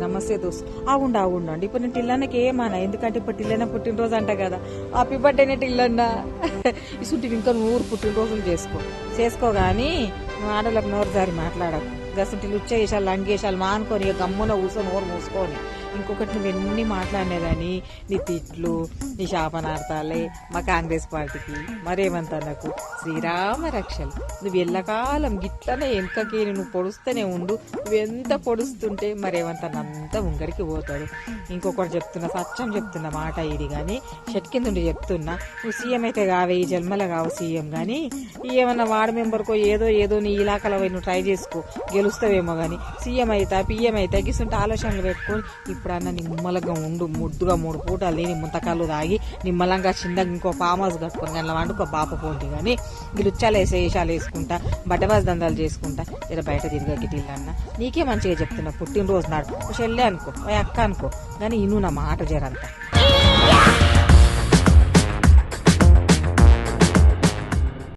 నమస్తే దోస్త్. ఆగుండు అండి. ఇప్పుడు నేను టిల్లన్నకి ఏమన్నా, ఎందుకంటే ఇప్పుడు టిల్లన్న పుట్టినరోజు అంట కదా. హ్యాపీ బర్త్డేనే టిల్లన్న. ఇసుంటివి ఇంకా నూరు పుట్టినరోజులు చేసుకో కానీ నువ్వు ఆడలకు నోరు జారి మాట్లాడకు. గసంటి లుచ్చేసాలు లంగేసాలు మానుకొని ఇక గమ్మున కూర్చొని నోరు మూసుకొని. ఇంకొకటి నువ్వు ఎన్ని మాట్లాడినదని నీ తిట్లు నీ శాపనార్థాలే మా కాంగ్రెస్ పార్టీకి మరేమంతా నాకు శ్రీరామ రక్షలు. నువ్వు ఎల్లకాలం గిట్లనే వెనకకి నువ్వు పొడుస్తూనే ఉండు. నువ్వు ఎంత పొడుస్తుంటే మరేమంతా ఉంగడికి పోతాడు. ఇంకొకటి చెప్తున్నా, సత్యం చెప్తున్నా మాట ఇది కానీ షట్ కింద ఉండి చెప్తున్నా. నువ్వు సీఎం అయితే కావే, ఈ జన్మల కావు సీఎం కానీ ఏమన్నా వార్డు మెంబర్కో ఏదో నీ ఇలాకలో పోయి నువ్వు ట్రై చేసుకో, గెలుస్తావేమో కానీ సీఎం అవుతా పిఎం అయితే గిస్తుంటే ఆలోచనలు పెట్టుకొని ఇప్పుడన్నా నిమ్మలంగా ఉండు. ముద్దుగా 3 పూటలు తిని ముంతకాళ్ళు తాగి నిమ్మలంగా చిన్నగా ఇంకో ఫామ్ హౌస్ కట్టుకొని గంటల వండుకో బాప పోటీ కానీ గిలుచ్చాలు వేసాలు వేసుకుంటా బట్టబాజు దందాలు చేసుకుంటా ఇలా బయట తిరగకిటిల్లన్నా. నీకే మంచిగా చెప్తున్నా, పుట్టినరోజు నాడు చెల్లె అనుకో, అక్క అనుకో కానీ ఇను నా మాట జరంతా.